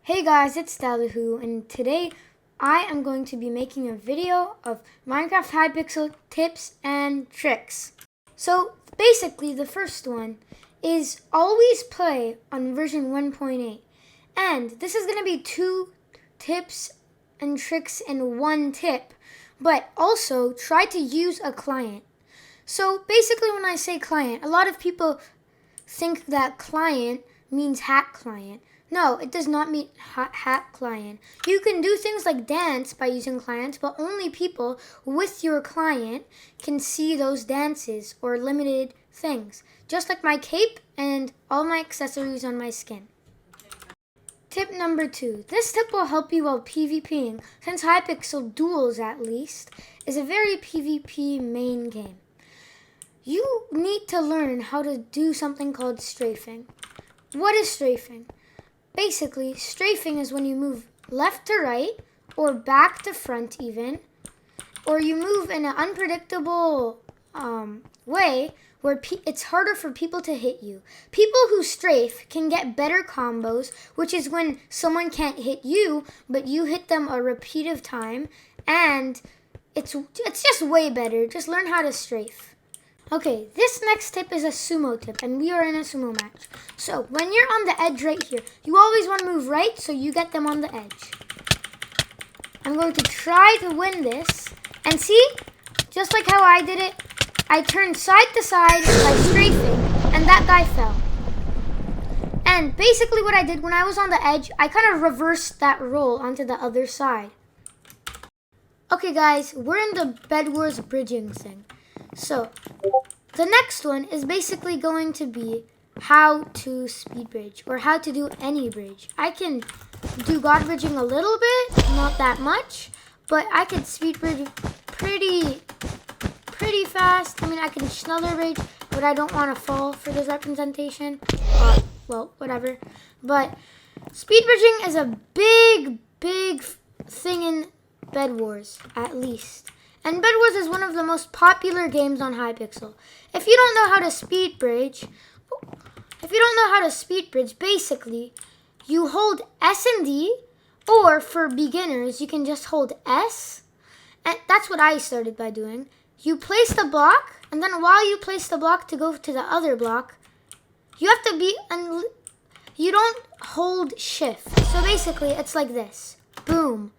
Hey guys, it's Dalahoo, and today I am going to be making a video of Minecraft Hypixel tips and tricks. So basically the first one is always play on version 1.8. And this is going to be 2 tips and tricks in 1 tip, but also try to use a client. So basically when I say client, a lot of people think that client means hack client. No, it does not mean hack client. You can do things like dance by using clients, but only people with your client can see those dances or limited things. Just like my cape and all my accessories on my skin. Tip number 2. This tip will help you while PvPing, since Hypixel Duels at least is a very PvP main game. You need to learn how to do something called strafing. What is strafing? Basically, strafing is when you move left to right, or back to front even, or you move in an unpredictable way where it's harder for people to hit you. People who strafe can get better combos, which is when someone can't hit you, but you hit them a repetitive time, and it's just way better. Just learn how to strafe. Okay, this next tip is a sumo tip, and we are in a sumo match. So, when you're on the edge right here, you always want to move right so you get them on the edge. I'm going to try to win this, and see, just like how I did it, I turned side to side by strafing, and that guy fell. And basically what I did when I was on the edge, I kind of reversed that roll onto the other side. Okay guys, we're in the Bed Wars bridging thing. So, the next one is basically going to be how to speed bridge, or how to do any bridge. I can do god bridging a little bit, not that much, but I could speed bridge pretty fast. I mean, I can schneller bridge, but I don't want to fall for this representation. Well, whatever. But speed bridging is a big thing in Bed Wars, at least. And Bed Wars is one of the most popular games on Hypixel. If you don't know how to speed bridge, basically, you hold S and D, or for beginners, you can just hold S. And that's what I started by doing. You place the block, and then while you place the block to go to the other block, you have to be, you don't hold shift. So basically, it's like this. Boom.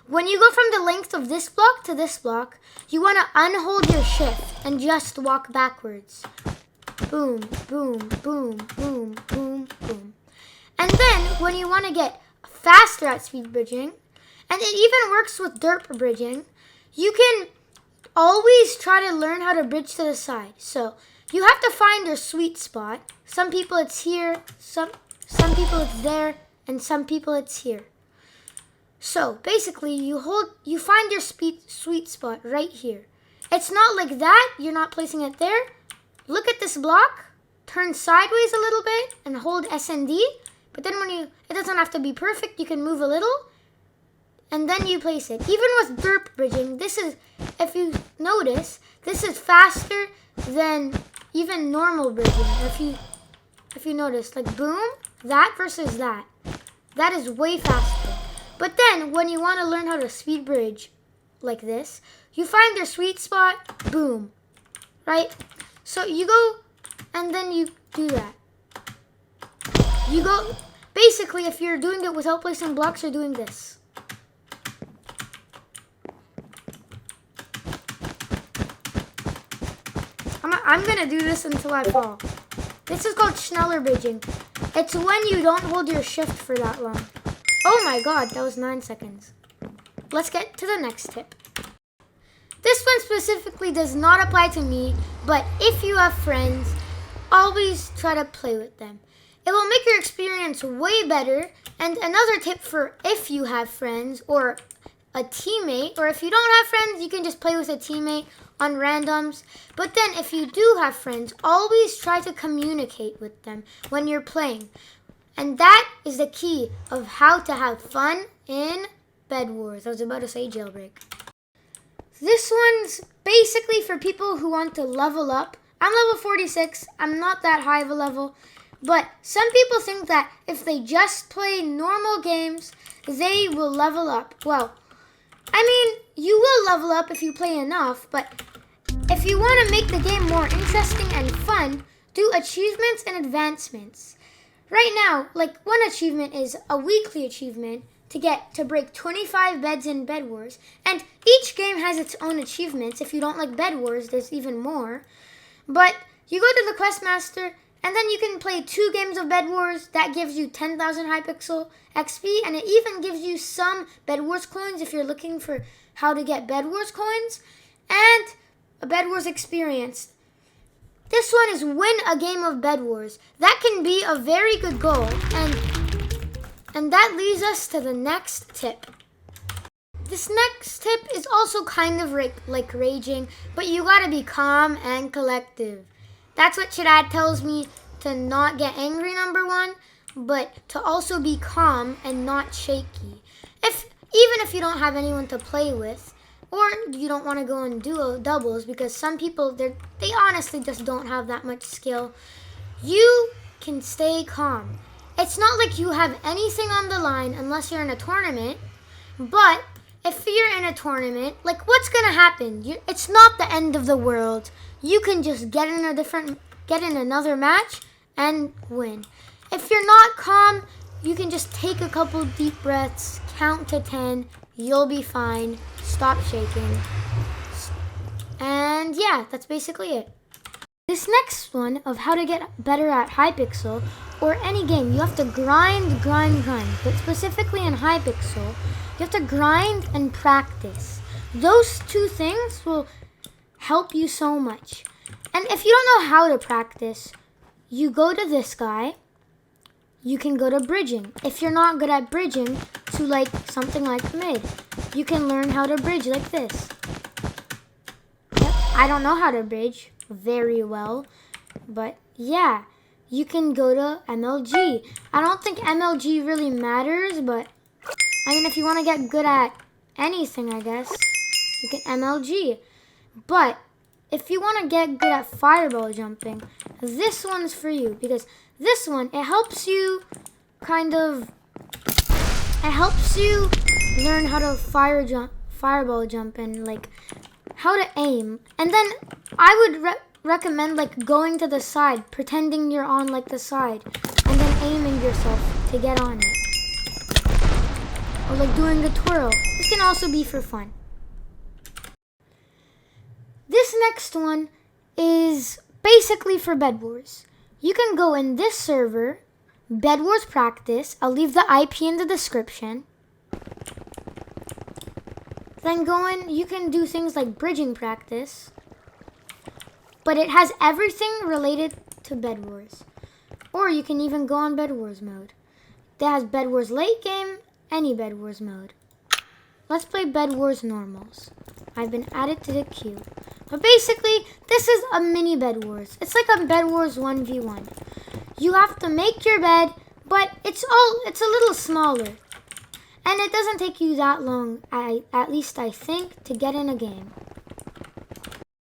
When you go from the length of this block to this block, you want to unhold your shift and just walk backwards. Boom, boom, boom, boom, boom, boom. And then when you want to get faster at speed bridging, and it even works with derp bridging, you can always try to learn how to bridge to the side. So you have to find your sweet spot. Some people it's here, some people it's there, and some people it's here. So basically, you find your sweet spot right here. It's not like that. You're not placing it there. Look at this block. Turn sideways a little bit and hold S and D. But then it doesn't have to be perfect. You can move a little, and then you place it. Even with derp bridging, this is, if you notice, this is faster than even normal bridging. If you notice, like boom, that versus that is way faster. But then, when you want to learn how to speed bridge like this, you find your sweet spot, boom, right? So you go, and then you do that. You go, basically, if you're doing it without placing blocks, you're doing this. I'm going to do this until I fall. This is called schneller bridging. It's when you don't hold your shift for that long. Oh my god, that was 9 seconds. Let's get to the next tip. This one specifically does not apply to me, but if you have friends, always try to play with them. It will make your experience way better. And another tip for if you have friends or a teammate, or if you don't have friends, you can just play with a teammate on randoms. But then if you do have friends, always try to communicate with them when you're playing. And that is the key of how to have fun in Bed Wars. I was about to say jailbreak. This one's basically for people who want to level up. I'm level 46. I'm not that high of a level. But some people think that if they just play normal games games, they will level up. Well, I mean, you will level up if you play enough, but if you want to make the game more interesting and fun, do achievements and advancements. Right now, like one achievement is a weekly achievement to break 25 beds in Bed Wars, and each game has its own achievements. If you don't like Bed Wars, there's even more. But you go to the Questmaster, and then you can play 2 games of Bed Wars. That gives you 10,000 Hypixel XP, and it even gives you some Bed Wars coins if you're looking for how to get Bed Wars coins, and a Bed Wars experience. This one is win a game of Bed Wars. That can be a very good goal, and that leads us to the next tip. This next tip is also kind of like raging, but you gotta be calm and collective. That's what Chad tells me, to not get angry, number 1, but to also be calm and not shaky. Even if you don't have anyone to play with, or you don't want to go in duo doubles, because some people, they honestly just don't have that much skill, you can stay calm. It's not like you have anything on the line unless you're in a tournament, but if you're in a tournament, like what's going to happen? It's not the end of the world. You can just get in another match and win. If you're not calm, you can just take a couple deep breaths, count to 10, you'll be fine. Stop shaking. And yeah, that's basically it. This next one of how to get better at Hypixel or any game, you have to grind. But specifically in Hypixel, you have to grind and practice. Those 2 things will help you so much. And if you don't know how to practice, you go to this guy. You can go to bridging. If you're not good at bridging to like something like mid, you can learn how to bridge like this. Yep, I don't know how to bridge very well, but yeah, you can go to MLG. I don't think MLG really matters, but I mean, if you want to get good at anything, I guess, you can MLG. But if you want to get good at fireball jumping, this one's for you, because this one, it helps you learn how to fireball jump and like how to aim. And then I would recommend like going to the side, pretending you're on like the side, and then aiming yourself to get on it. Or like doing a twirl. This can also be for fun. This next one is basically for Bed Wars. You can go in this server, Bed Wars Practice. I'll leave the IP in the description. Then go in, you can do things like bridging practice. But it has everything related to Bed Wars. Or you can even go on Bed Wars mode. That has Bed Wars late game, any Bed Wars mode. Let's play Bed Wars normals. I've been added to the queue. But basically, this is a mini Bed Wars. It's like a Bed Wars 1v1. You have to make your bed, but it's a little smaller. And it doesn't take you that long, at least I think, to get in a game.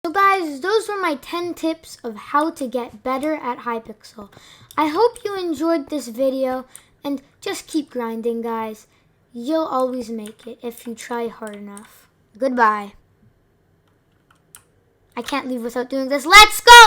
So guys, those were my 10 tips of how to get better at Hypixel. I hope you enjoyed this video, and just keep grinding, guys. You'll always make it if you try hard enough. Goodbye. I can't leave without doing this. Let's go!